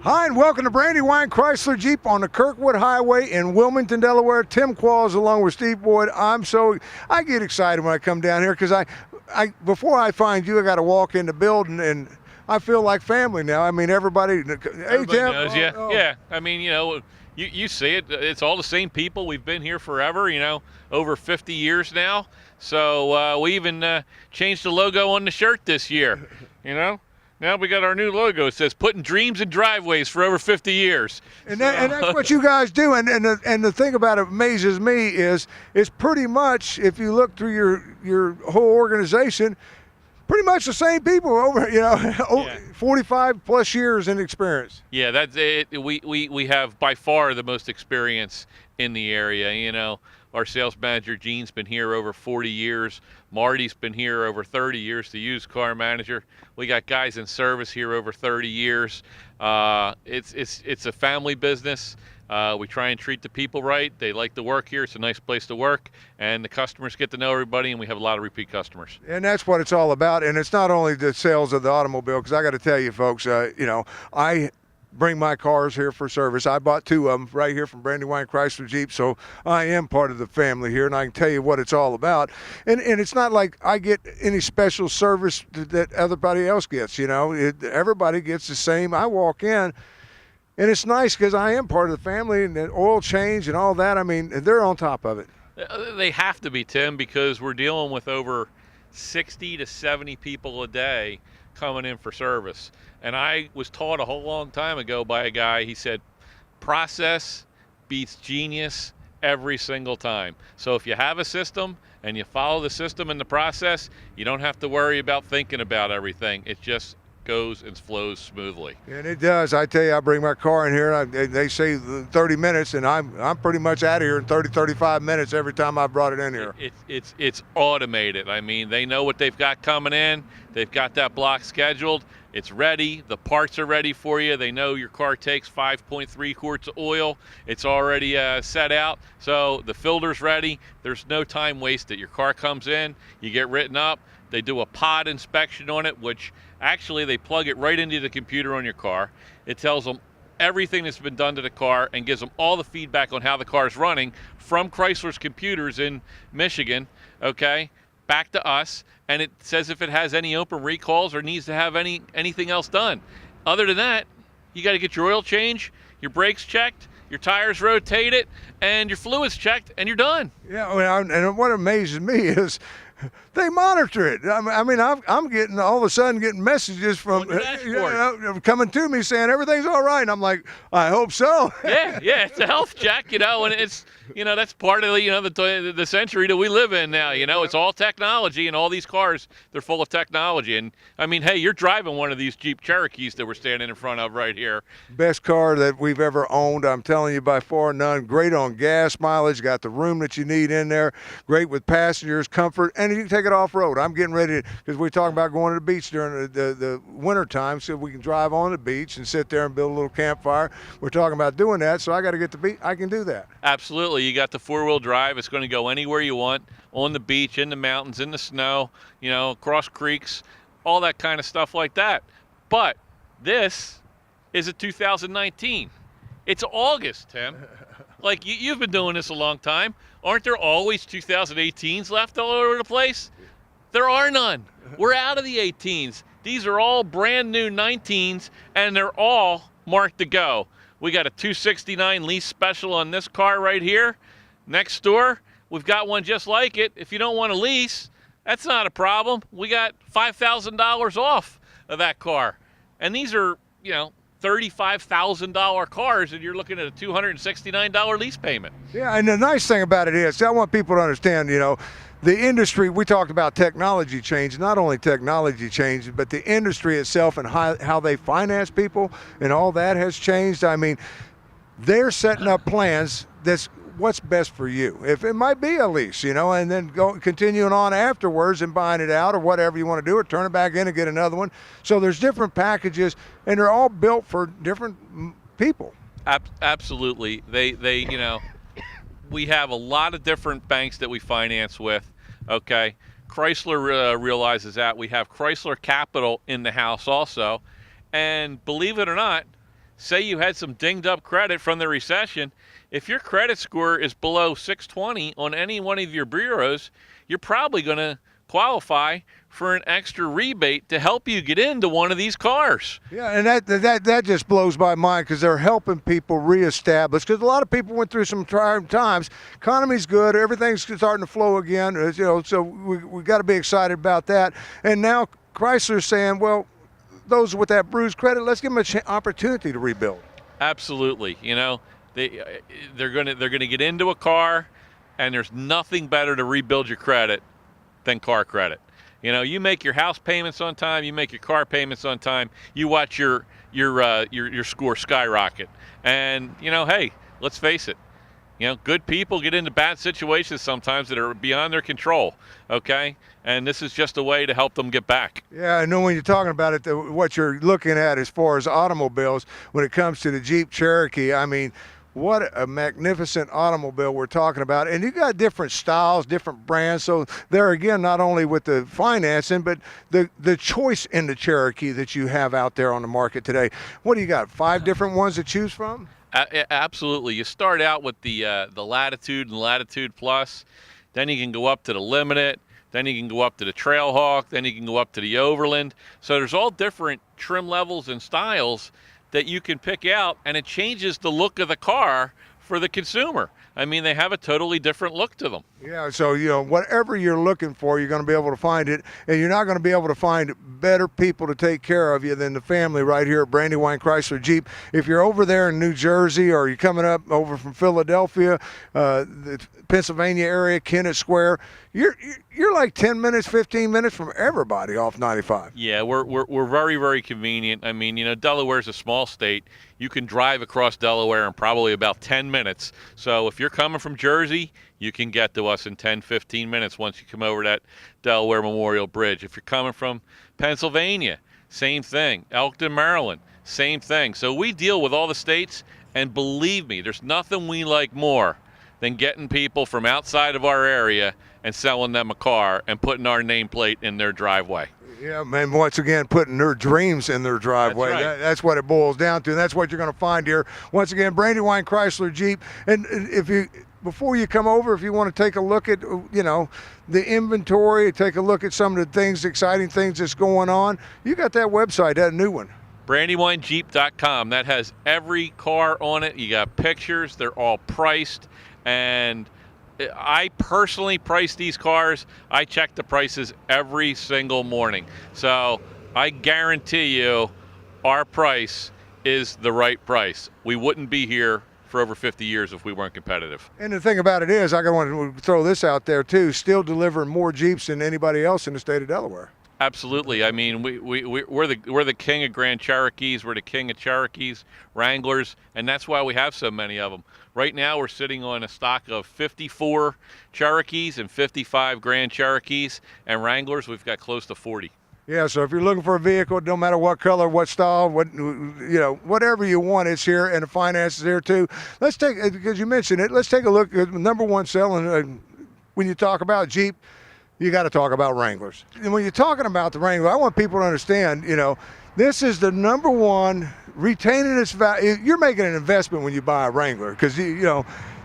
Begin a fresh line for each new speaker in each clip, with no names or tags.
Hi, and welcome to Brandywine Chrysler Jeep on the Kirkwood Highway in Wilmington, Delaware. Tim Qualls along with Steve Boyd. I get excited when I come down here because I before I find you, I got to walk in the building and I feel like family now. I mean, everybody. Hey,
Everybody
Tim.
knows, yeah. Yeah. I mean, you see it. It's all the same people. We've been here forever, over 50 years now. So we even changed the logo on the shirt this year, Now we got our new logo. It says "Putting Dreams in Driveways for over 50 years."
And that's what you guys do. And the thing about it amazes me is it's pretty much, if you look through your whole organization, pretty much the same people over, 45 plus years in experience.
Yeah, that's it. We have by far the most experience in the area. Our sales manager Gene's been here over 40 years. Marty's been here over 30 years, the used car manager. We got guys in service here over 30 years. It's a family business. We try and treat the people right. They like to work here. It's a nice place to work, and the customers get to know everybody, and we have a lot of repeat customers.
And that's what it's all about. And it's not only the sales of the automobile, because I got to tell you, folks, I bring my cars here for service. I bought two of them right here from Brandywine Chrysler Jeep, so I am part of the family here, and I can tell you what it's all about. And it's not like I get any special service that everybody else gets. Everybody gets the same. I walk in, and it's nice because I am part of the family, and the oil change and all that. I mean, they're on top of it.
They have to be, Tim, because we're dealing with over 60 to 70 people a day coming in for service. And I was taught a whole long time ago by a guy. He said, process beats genius every single time. So if you have a system and you follow the system and the process, you don't have to worry about thinking about everything. It just goes and flows smoothly.
And it does. I tell you, I bring my car in here, they say 30 minutes, and I'm pretty much out of here in 35 minutes every time I brought it in here.
It's automated. I mean, they know what they've got coming in. They've got that block scheduled. It's ready. The parts are ready for you. They know your car takes 5.3 quarts of oil. It's already set out. So the filter's ready. There's no time wasted. Your car comes in, you get written up. They do a pod inspection on it, which actually they plug it right into the computer on your car. It tells them everything that's been done to the car and gives them all the feedback on how the car is running from Chrysler's computers in Michigan, okay, back to us. And it says if it has any open recalls or needs to have anything else done. Other than that, you got to get your oil change, your brakes checked, your tires rotated, and your fluids checked, and you're done.
Yeah, and what amazes me is they monitor it. I mean, I'm getting all of a sudden getting messages from coming to me saying everything's all right. And I'm like, I hope so.
Yeah, it's a health check, and it's that's part of the century that we live in now. It's all technology, and all these cars, they're full of technology. And I mean, hey, you're driving one of these Jeep Cherokees that we're standing in front of right here.
Best car that we've ever owned. I'm telling you, by far none. Great on gas mileage. Got the room that you need in there. Great with passengers, comfort, and you can take it off road. I'm getting ready because we're talking about going to the beach during the winter time, so we can drive on the beach and sit there and build a little campfire. We're talking about doing that, so I got to get the beach. I can do that.
Absolutely. You got the four-wheel drive. It's going to go anywhere you want, on the beach, in the mountains, in the snow, across creeks, all that kind of stuff like that. But this is a 2019. It's August, Tim. Like, you've been doing this a long time. Aren't there always 2018s left all over the place? There are none. We're out of the 18s. These are all brand new 19s, and they're all marked to go. We got a $269 lease special on this car right here. Next door, we've got one just like it. If you don't want to lease, that's not a problem. We got $5,000 off of that car. And these are, $35,000 cars, and you're looking at a $269 lease payment.
Yeah, and the nice thing about it is, I want people to understand, the industry, we talked about technology change, not only technology change, but the industry itself and how they finance people and all that has changed. I mean, they're setting up plans that's what's best for you. If it might be a lease, and then continuing on afterwards and buying it out or whatever you want to do, or turn it back in and get another one. So there's different packages, and they're all built for different people.
Absolutely. We have a lot of different banks that we finance with, okay? Chrysler realizes that. We have Chrysler Capital in the house also. And believe it or not, say you had some dinged up credit from the recession, if your credit score is below 620 on any one of your bureaus, you're probably going to qualify for an extra rebate to help you get into one of these cars.
Yeah, and that just blows my mind because they're helping people reestablish. Because a lot of people went through some trying times. Economy's good, everything's starting to flow again. So we got to be excited about that. And now Chrysler's saying, well, those with that bruised credit, let's give them an opportunity to rebuild.
Absolutely. They're gonna get into a car, and there's nothing better to rebuild your credit than car credit. You make your house payments on time, you make your car payments on time, you watch your score skyrocket. And hey, let's face it, good people get into bad situations sometimes that are beyond their control. Okay, and this is just a way to help them get back.
Yeah, I know when you're talking about it, what you're looking at as far as automobiles, when it comes to the Jeep Cherokee, I mean, what a magnificent automobile we're talking about. And you got different styles, different brands. So there again, not only with the financing, but the choice in the Cherokee that you have out there on the market today. What do you got, 5 different ones to choose from?
Absolutely. You start out with the Latitude and Latitude Plus. Then you can go up to the Limited. Then you can go up to the Trailhawk. Then you can go up to the Overland. So there's all different trim levels and styles that you can pick out, and it changes the look of the car for the consumer. I mean, they have a totally different look to them.
Yeah, so, whatever you're looking for, you're going to be able to find it, and you're not going to be able to find better people to take care of you than the family right here at Brandywine Chrysler Jeep. If you're over there in New Jersey, or you're coming up over from Philadelphia, the Pennsylvania area, Kennett Square, you're like 10 minutes, 15 minutes from everybody off 95.
Yeah, we're very, very convenient. I mean, Delaware's a small state. You can drive across Delaware in probably about 10 minutes. So if you're coming from Jersey, you can get to us in 10, 15 minutes once you come over that Delaware Memorial Bridge. If you're coming from Pennsylvania, same thing. Elkton, Maryland, same thing. So we deal with all the states, and believe me, there's nothing we like more than getting people from outside of our area and selling them a car and putting our nameplate in their driveway.
Yeah, man, once again, putting their dreams in their driveway.
That's right.
That's what it boils down to, and that's what you're going to find here. Once again, Brandywine Chrysler Jeep. And before you come over, if you want to take a look at, the inventory, take a look at some of the things, exciting things that's going on, you got that website, that new one.
BrandywineJeep.com. That has every car on it. You got pictures. They're all priced. And I personally price these cars. I check the prices every single morning. So I guarantee you our price is the right price. We wouldn't be here for over 50 years if we weren't competitive.
And the thing about it is, I want to throw this out there too, still delivering more Jeeps than anybody else in the state of Delaware.
Absolutely. I mean, we're the king of Grand Cherokees. We're the king of Cherokees, Wranglers, and that's why we have so many of them. Right now, we're sitting on a stock of 54 Cherokees and 55 Grand Cherokees, and Wranglers, we've got close to 40.
Yeah, so if you're looking for a vehicle, no matter what color, what style, whatever you want, it's here, and the finance is here too. Because you mentioned it, let's take a look at number one selling. When you talk about Jeep, you got to talk about Wranglers. And when you're talking about the Wrangler, I want people to understand, this is the number one, retaining its value. You're making an investment when you buy a Wrangler, because,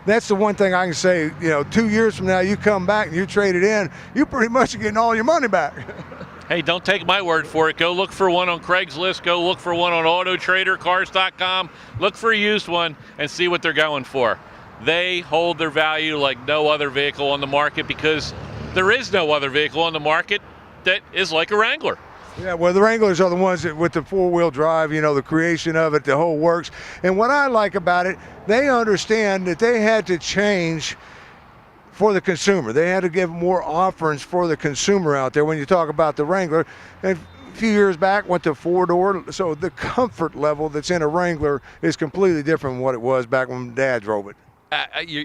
that's the one thing I can say, 2 years from now, you come back and you trade it in, you pretty much are getting all your money back.
Hey, don't take my word for it. Go look for one on Craigslist. Go look for one on AutoTrader, Cars.com. Look for a used one and see what they're going for. They hold their value like no other vehicle on the market, because there is no other vehicle on the market that is like a Wrangler.
Yeah, well, the Wranglers are the ones that, with the four-wheel drive, the creation of it, the whole works. And what I like about it, they understand that they had to change for the consumer. They had to give more offerings for the consumer out there. When you talk about the Wrangler, a few years back went to four-door, so the comfort level that's in a Wrangler is completely different from what it was back when Dad drove it.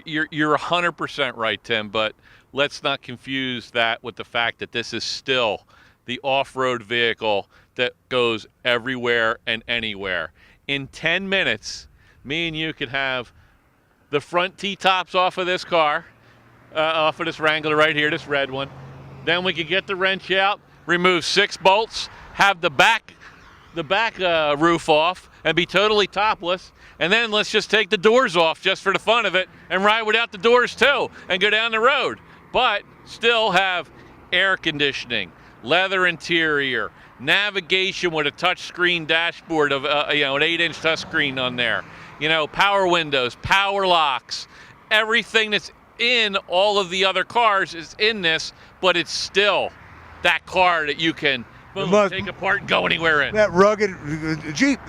You're 100% right, Tim, but let's not confuse that with the fact that this is still the off-road vehicle that goes everywhere and anywhere. In 10 minutes, me and you could have the front T-tops off of this car, off of this Wrangler right here, this red one. Then we could get the wrench out, remove 6 bolts, have the back roof off, and be totally topless, and then let's just take the doors off just for the fun of it and ride without the doors too and go down the road. But still have air conditioning, leather interior, navigation with a touchscreen dashboard of an 8-inch touchscreen on there. Power windows, power locks, everything that's in all of the other cars is in this, but it's still that car that you can take apart and go anywhere in.
That rugged Jeep,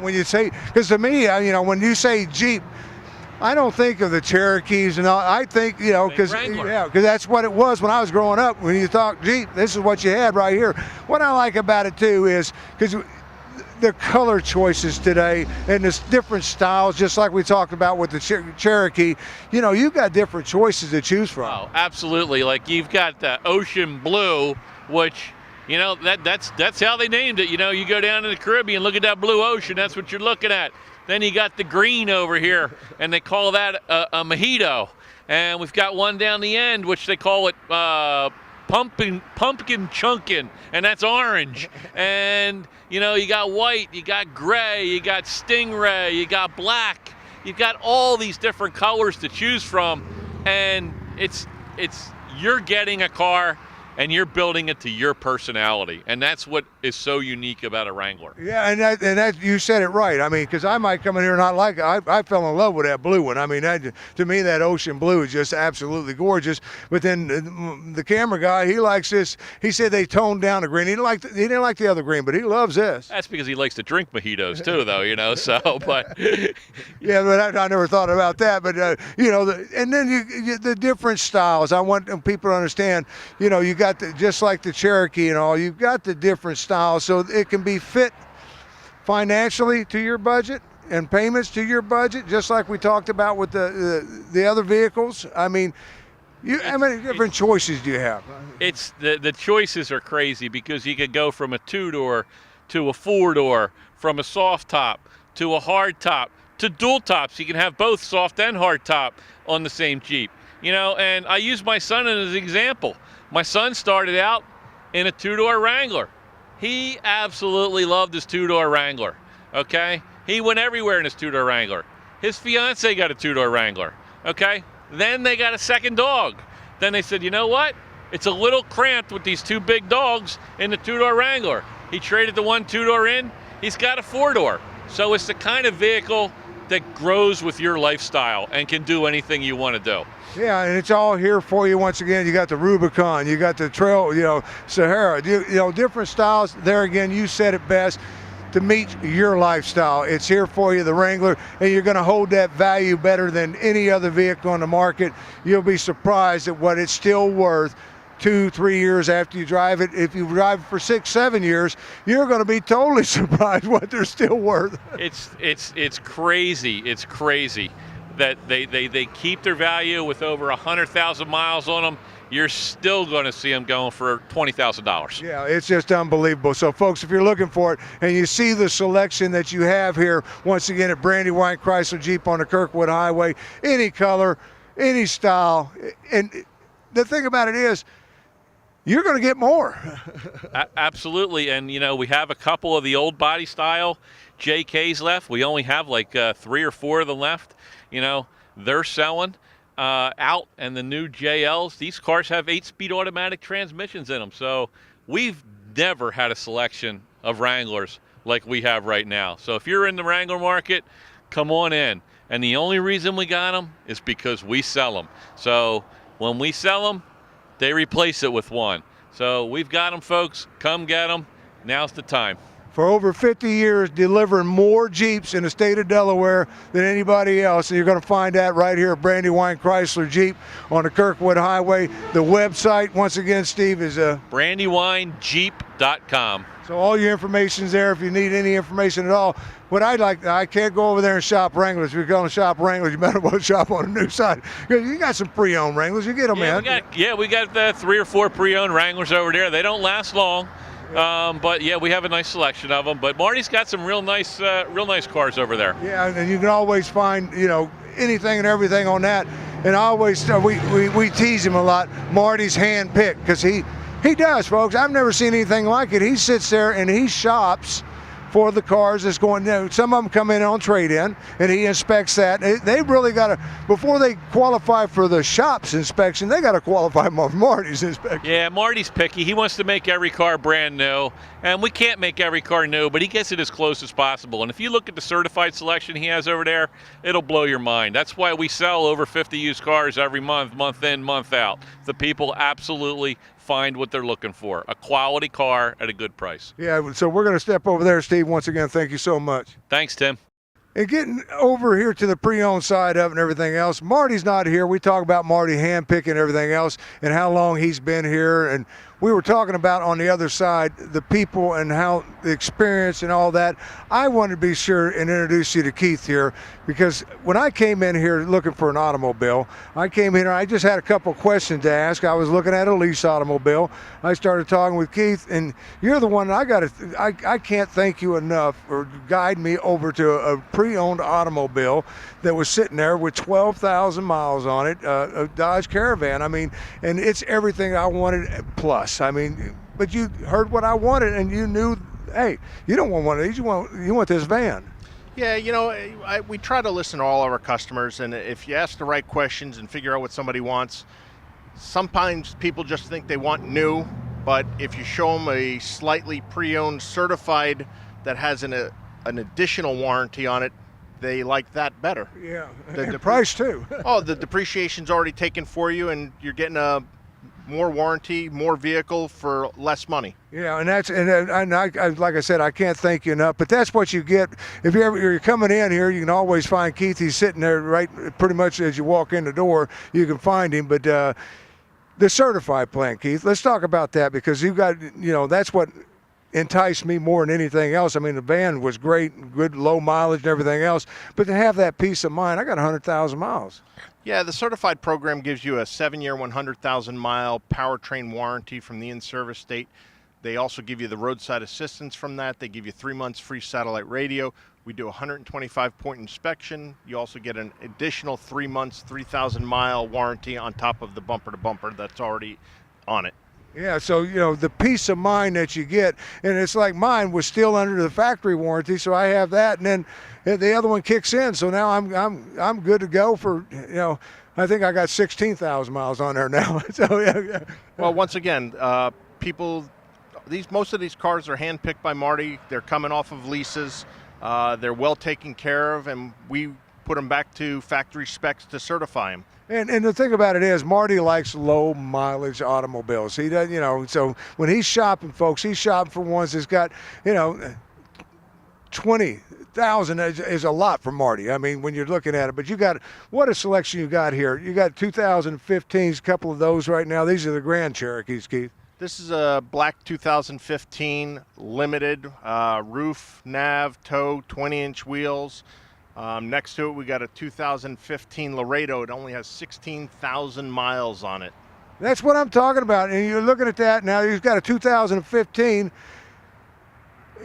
when you say, because to me, when you say Jeep, I don't think of the Cherokees and all. I think, because that's what it was when I was growing up. When you talk Jeep, this is what you had right here. What I like about it too is because the color choices today and the different styles, just like we talked about with the Cherokee, you've got different choices to choose from.
Oh, absolutely. Like you've got the ocean blue, which that's how they named it. You go down in the Caribbean, look at that blue ocean, that's what you're looking at. Then you got the green over here, and they call that a mojito. And we've got one down the end, which they call it pumpkin chunkin', and that's orange. And you got white, you got gray, you got stingray, you got black. You've got all these different colors to choose from, and you're getting a car and you're building it to your personality, and that's what is so unique about a Wrangler.
Yeah, and that you said it right. I mean, because I might come in here and not like it. I fell in love with that blue one. I mean, to me, that ocean blue is just absolutely gorgeous. But then the camera guy, he likes this. He said they toned down the green. He didn't like the other green, but he loves this.
That's because he likes to drink mojitos too, though. So, but
yeah, but I never thought about that. But and then you the different styles. I want people to understand. You got just like the Cherokee and all, you've got the different styles so it can be fit financially to your budget and payments to your budget, just like we talked about with the other vehicles. I mean, how many different choices do you have?
It's the choices are crazy because you could go from a 2-door to a 4-door, from a soft top to a hard top to dual tops. You can have both soft and hard top on the same Jeep. And I use my son as an example. My son started out in a 2-door Wrangler. He absolutely loved his 2-door Wrangler, okay? He went everywhere in his 2-door Wrangler. His fiance got a 2-door Wrangler, okay? Then they got a second dog. Then they said, you know what? It's a little cramped with these 2 big dogs in the 2-door Wrangler. He traded the one 2-door in. He's got a 4-door. So it's the kind of vehicle that grows with your lifestyle and can do anything you want to do.
Yeah, and it's all here for you. Once again, you got the Rubicon, you got the Trail, Sahara, different styles. There again, you said it best, to meet your lifestyle. It's here for you, the Wrangler, and you're going to hold that value better than any other vehicle on the market. You'll be surprised at what it's still worth 2-3 years after you drive it. If you drive it for 6-7 years, you're going to be totally surprised what they're still worth.
It's crazy. It's crazy that they keep their value with over 100,000 miles on them. You're still going to see them going for $20,000.
Yeah, it's just unbelievable. So, folks, if you're looking for it and you see the selection that you have here, once again at Brandywine Chrysler Jeep on the Kirkwood Highway, any color, any style, and the thing about it is, you're going to get more.
Absolutely, and we have a couple of the old body style JKs left. We only have like 3 or 4 of them left. They're selling out, and the new JLs, these cars have 8-speed automatic transmissions in them. So we've never had a selection of Wranglers like we have right now. So if you're in the Wrangler market, come on in. And the only reason we got them is because we sell them. So when we sell them, they replace it with one. So we've got them, folks. Come get them. Now's the time.
For over 50 years, delivering more Jeeps in the state of Delaware than anybody else. And you're going to find that right here at Brandywine Chrysler Jeep on the Kirkwood Highway. The website, once again, Steve, is
BrandywineJeep.com.
So all your information's there if you need any information at all. What I can't go over there and shop Wranglers. If you're going to shop Wranglers, you better go shop on the new side. You got some pre-owned Wranglers. You get them, man.
We got 3 or 4 pre-owned Wranglers over there. They don't last long. But yeah, we have a nice selection of them. But Marty's got some real nice cars over there.
Yeah, and you can always find anything and everything on that. And I always we tease him a lot. Marty's hand picked because he does, folks. I've never seen anything like it. He sits there and he shops for the cars that's going. Some of them come in on trade-in, and he inspects that. They really got to, before they qualify for the shop's inspection, they got to qualify for Marty's inspection.
Yeah, Marty's picky. He wants to make every car brand new, and we can't make every car new, but he gets it as close as possible. And if you look at the certified selection he has over there, it'll blow your mind. That's why we sell over 50 used cars every month, month in, month out. The people absolutely find what they're looking for, a quality car at a good price.
Yeah, so we're going to step over there, Steve. Once again, thank you so much.
Thanks, Tim.
And getting over here to the pre-owned side of it and everything else, Marty's not here. We talk about Marty handpicking everything else and how long he's been here. And we were talking about on the other side, the people and how the experience and all that. I wanted to be sure and introduce you to Keith here, because when I came in here looking for an automobile, I came in here, I just had a couple questions to ask. I was looking at a lease automobile. I started talking with Keith, and you're the one I can't thank you enough for guiding me over to a pre-owned automobile that was sitting there with 12,000 miles on it, a Dodge Caravan. I mean, and it's everything I wanted plus. I mean, but you heard what I wanted, and you knew, hey, you don't want one of these. You want this van.
Yeah, we try to listen to all of our customers, and if you ask the right questions and figure out what somebody wants, sometimes people just think they want new, but if you show them a slightly pre-owned certified that has an additional warranty on it, they like that better.
Yeah, and price too.
Oh, the depreciation's already taken for you, and you're getting a more warranty, more vehicle for less money.
Yeah, and I like I said, I can't thank you enough. But that's what you get if you're coming in here. You can always find Keith. He's sitting there right, pretty much as you walk in the door. You can find him. But the certified plan, Keith. Let's talk about that, because you've got, that's what enticed me more than anything else. I mean, the van was great, good low mileage and everything else. But to have that peace of mind, I got 100,000 miles.
Yeah, the certified program gives you a 7-year, 100,000-mile powertrain warranty from the in-service date. They also give you the roadside assistance from that. They give you 3 months free satellite radio. We do a 125-point inspection. You also get an additional 3 months, 3,000-mile warranty on top of the bumper-to-bumper that's already on it.
Yeah, so the peace of mind that you get, and it's like mine was still under the factory warranty, so I have that, and then the other one kicks in. So now I'm good to go for I think I got 16,000 miles on there now. So yeah.
Well, once again, most of these cars are handpicked by Marty. They're coming off of leases. They're well taken care of, and we put them back to factory specs to certify them.
And the thing about it is, Marty likes low mileage automobiles. He does, so when he's shopping, folks, he's shopping for ones that's got, 20,000 is a lot for Marty. I mean, when you're looking at it, but what a selection you got here. You got 2015s, a couple of those right now. These are the Grand Cherokees, Keith.
This is a black 2015 limited, roof, nav, tow, 20-inch wheels. Next to it, we got a 2015 Laredo. It only has 16,000 miles on it.
That's what I'm talking about. And you're looking at that now. You've got a 2015.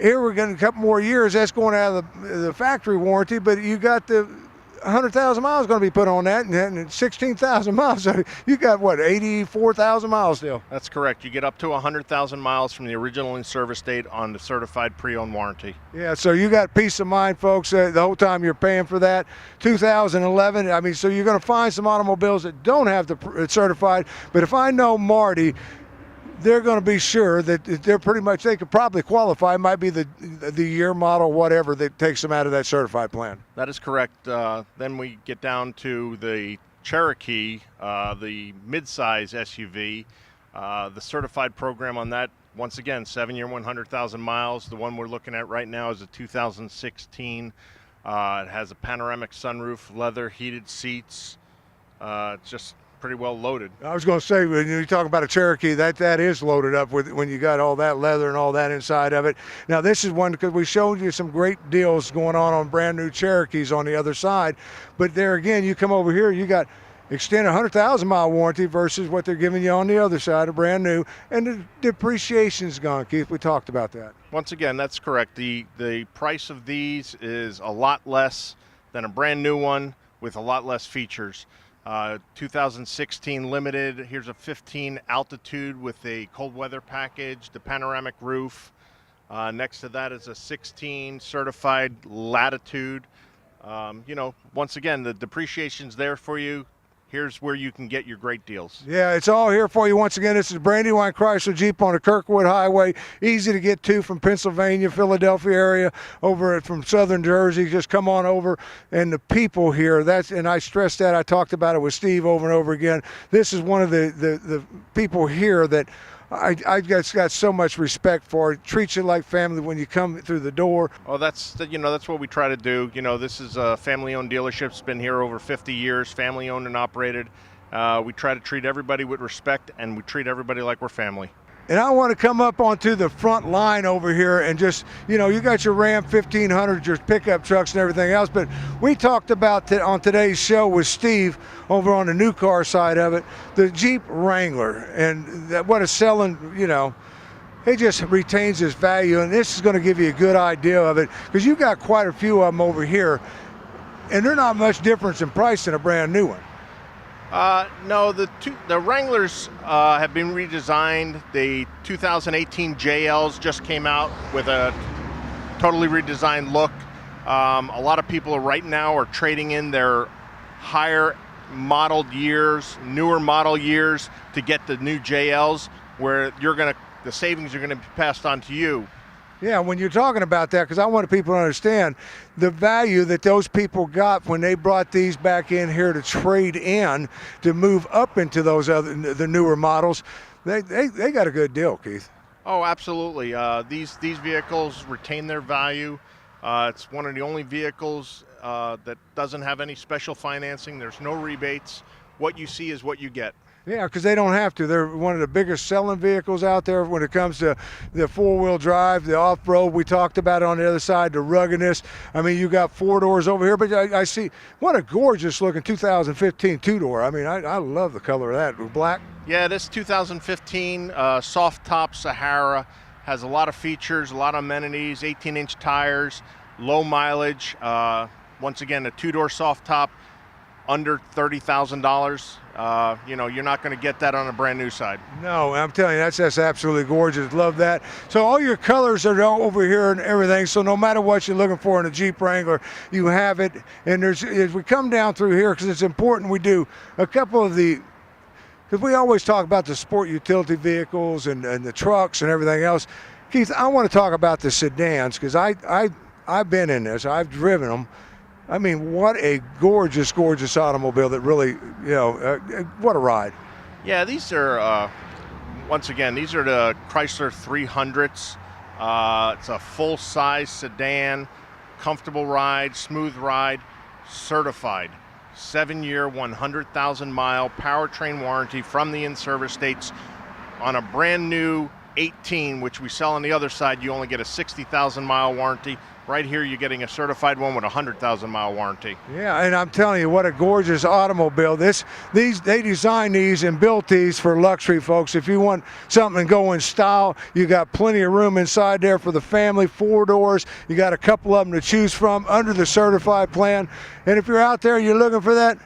Here we're getting a couple more years. That's going out of the factory warranty. But you got the 100,000 miles going to be put on that, and 16,000 miles. So you got, 84,000 miles still?
That's correct. You get up to 100,000 miles from the original in-service date on the certified pre-owned warranty.
Yeah, so you got peace of mind, folks, the whole time you're paying for that. 2011, I mean, so you're going to find some automobiles that don't have the certified, but if I know Marty, they're going to be sure that they're pretty much, they could probably qualify. It might be the year, model, whatever, that takes them out of that certified plan.
That is correct. Then we get down to the Cherokee, the midsize SUV. The certified program on that, once again, 7-year, 100,000 miles. The one we're looking at right now is a 2016. It has a panoramic sunroof, leather, heated seats. It's just pretty well loaded.
I was going to say, when you talk about a Cherokee, that is loaded up with when you got all that leather and all that inside of it. Now this is one, because we showed you some great deals going on brand new Cherokees on the other side, but there again, you come over here, you got extend 100,000 mile warranty versus what they're giving you on the other side, a brand new, and the depreciation's gone, Keith. We talked about that.
Once again, that's correct. The price of these is a lot less than a brand new one with a lot less features. 2016 limited. Here's a 15 altitude with a cold weather package, the panoramic roof. Next to that is a 16 certified Latitude. Once again, the depreciation's there for you. Here's where you can get your great deals.
Yeah, it's all here for you. Once again, this is Brandywine Chrysler Jeep on the Kirkwood Highway. Easy to get to from Pennsylvania, Philadelphia area, from southern Jersey. Just come on over. And the people here, and I stressed that. I talked about it with Steve over and over again. This is one of the people here that I just got so much respect for. It treats you like family when you come through the door.
Oh, that's what we try to do. This is a family-owned dealership. It's been here over 50 years, family-owned and operated. We try to treat everybody with respect, and we treat everybody like we're family.
And I want to come up onto the front line over here and just, you got your Ram 1500, your pickup trucks and everything else, but we talked about on today's show with Steve over on the new car side of it, the Jeep Wrangler, and what a selling, it just retains its value, and this is going to give you a good idea of it, because you've got quite a few of them over here, and they're not much difference in price than a brand new one.
No, the Wranglers have been redesigned. The 2018 JLs just came out with a totally redesigned look. A lot of people right now are trading in their higher modeled years, newer model years to get the new JLs, where the savings are gonna be passed on to you.
Yeah, when you're talking about that, because I want people to understand the value that those people got when they brought these back in here to trade in, to move up into the newer models. They got a good deal, Keith.
Oh, absolutely. These vehicles retain their value. It's one of the only vehicles that doesn't have any special financing. There's no rebates. What you see is what you get.
Yeah, because they don't have to. They're one of the biggest selling vehicles out there when it comes to the four-wheel drive, the off-road. We talked about it on the other side, the ruggedness. I mean, you got four doors over here, but I see what a gorgeous-looking 2015 two-door. I mean, I love the color of that, black.
Yeah, this 2015 soft-top Sahara has a lot of features, a lot of amenities, 18-inch tires, low mileage. Once again, a two-door soft-top, under $30,000. You're not going to get that on a brand new side. No,
I'm telling you, that's absolutely gorgeous. Love that. So all your colors are over here and everything. So no matter what you're looking for in a Jeep Wrangler, you have it. And as we come down through here, because it's important, we do a couple of because we always talk about the sport utility vehicles and the trucks and everything else. Keith, I want to talk about the sedans, because I've been in this. I've driven them. I mean, what a gorgeous, gorgeous automobile that really, what a ride.
Yeah, these are, once again, these are the Chrysler 300s. It's a full-size sedan, comfortable ride, smooth ride, certified. 7-year, 100,000-mile powertrain warranty from the in-service dates. On a brand new 18, which we sell on the other side, you only get a 60,000-mile warranty. Right here, you're getting a certified one with a 100,000-mile warranty.
Yeah, and I'm telling you, what a gorgeous automobile. They designed these and built these for luxury, folks. If you want something to go in style, you got plenty of room inside there for the family, 4 doors. You got a couple of them to choose from under the certified plan. And if you're out there, you're looking for that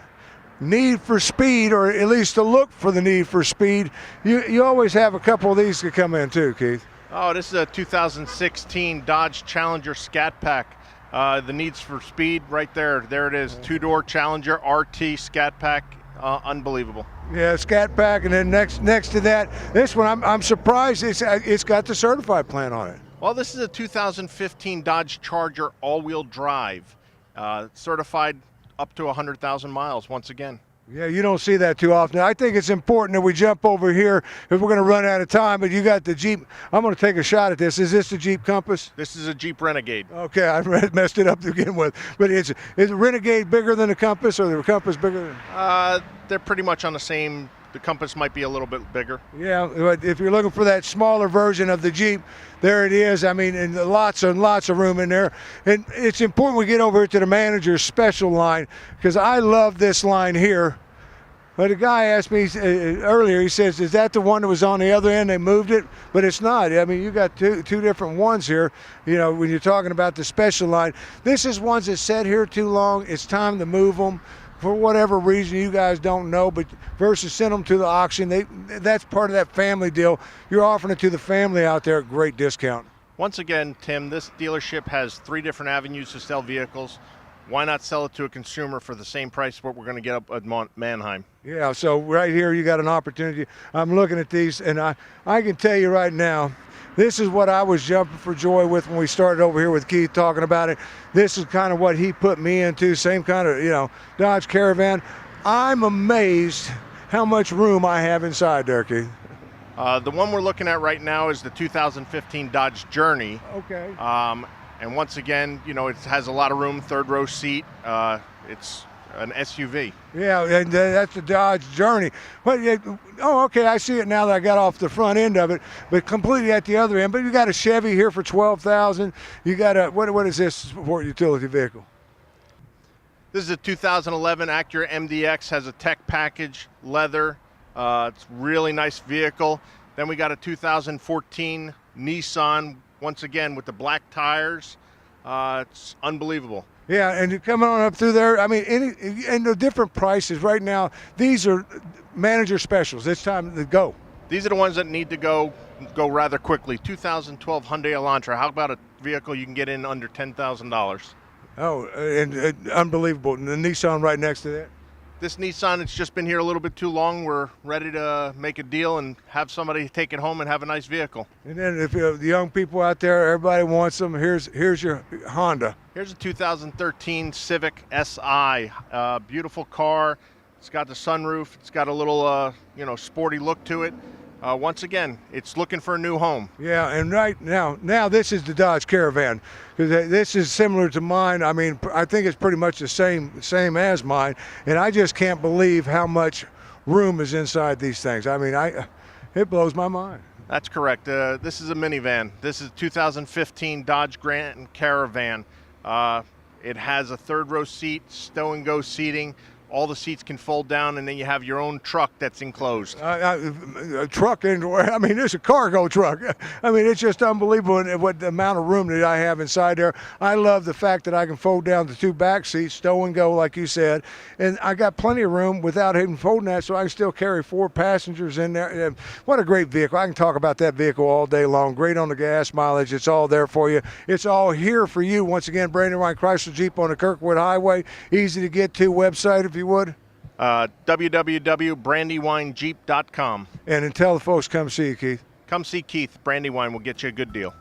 need for speed, or at least to look for the need for speed, you always have a couple of these to come in too, Keith.
Oh, this is a 2016 Dodge Challenger Scat Pack. The needs for speed right there. There it is, 2-door Challenger RT Scat Pack. Unbelievable.
Yeah, Scat Pack, and then next to that, this one I'm surprised it's got the certified plan on it.
Well, this is a 2015 Dodge Charger all-wheel drive, certified up to 100,000 miles once again.
Yeah, you don't see that too often. I think it's important that we jump over here if we're going to run out of time, but you got the Jeep. I'm going to take a shot at this. Is this the Jeep Compass?
This is a Jeep Renegade.
Okay, I messed it up to begin with. But is the Renegade bigger than the Compass, or the Compass bigger?
They're pretty much on the same. The Compass might be a little bit bigger.
Yeah, but if you're looking for that smaller version of the Jeep, there it is. I mean, and lots and lots of room in there. And it's important we get over here to the manager's special line, because I love this line here. But a guy asked me earlier, he says, is that the one that was on the other end? They moved it? But it's not. I mean, you got two different ones here, when you're talking about the special line. This is ones that sat here too long. It's time to move them. For whatever reason you guys don't know, but versus send them to the auction, that's part of that family deal. You're offering it to the family out there at great discount.
Once again, Tim, this dealership has 3 different avenues to sell vehicles. Why not sell it to a consumer for the same price what we're going to get up at Mannheim?
Yeah, so right here you got an opportunity. I'm looking at these, and I can tell you right now, this is what I was jumping for joy with when we started over here with Keith talking about it. This is kind of what he put me into, same kind of, Dodge Caravan. I'm amazed how much room I have inside there, Keith.
The one we're looking at right now is the 2015 Dodge Journey.
Okay.
And once again, it has a lot of room, 3rd row seat. It's an SUV.
Yeah, and that's the Dodge Journey. Okay, I see it now that I got off the front end of it, but completely at the other end. But you got a Chevy here for $12,000. You got a what is this sport utility vehicle?
This is a 2011 Acura MDX. Has a tech package, leather. It's a really nice vehicle. Then we got a 2014 Nissan. Once again with the black tires. It's unbelievable.
Yeah, and you're coming on up through there. I mean, and the different prices right now. These are manager specials. It's time to go.
These are the ones that need to go rather quickly. 2012 Hyundai Elantra. How about a vehicle you can get in under $10,000?
Oh, and unbelievable. And the Nissan right next to that.
This Nissan, it's just been here a little bit too long. We're ready to make a deal and have somebody take it home and have a nice vehicle.
And then if the young people out there, everybody wants them, here's your Honda.
Here's a 2013 Civic Si. Beautiful car. It's got the sunroof. It's got a little, sporty look to it. Once again, it's looking for a new home.
Yeah, and right now this is the Dodge Caravan. This is similar to mine. I mean, I think it's pretty much the same as mine, and I just can't believe how much room is inside these things. I mean, it blows my mind.
That's correct. This is a minivan. This is 2015 Dodge Grand Caravan. It has a 3rd row seat, stow and go seating. All the seats can fold down, and then you have your own truck that's enclosed.
A truck, it's a cargo truck. I mean, it's just unbelievable what the amount of room that I have inside there. I love the fact that I can fold down the 2 back seats, stow and go, like you said, and I got plenty of room without even folding that, so I can still carry 4 passengers in there. And what a great vehicle. I can talk about that vehicle all day long. Great on the gas mileage. It's all there for you. It's all here for you. Once again, Brandywine Chrysler Jeep on the Kirkwood Highway. Easy to get to. Website, if you would.
www.brandywinejeep.com.
And tell the folks come see you, Keith.
Come see Keith. Brandywine will get you a good deal.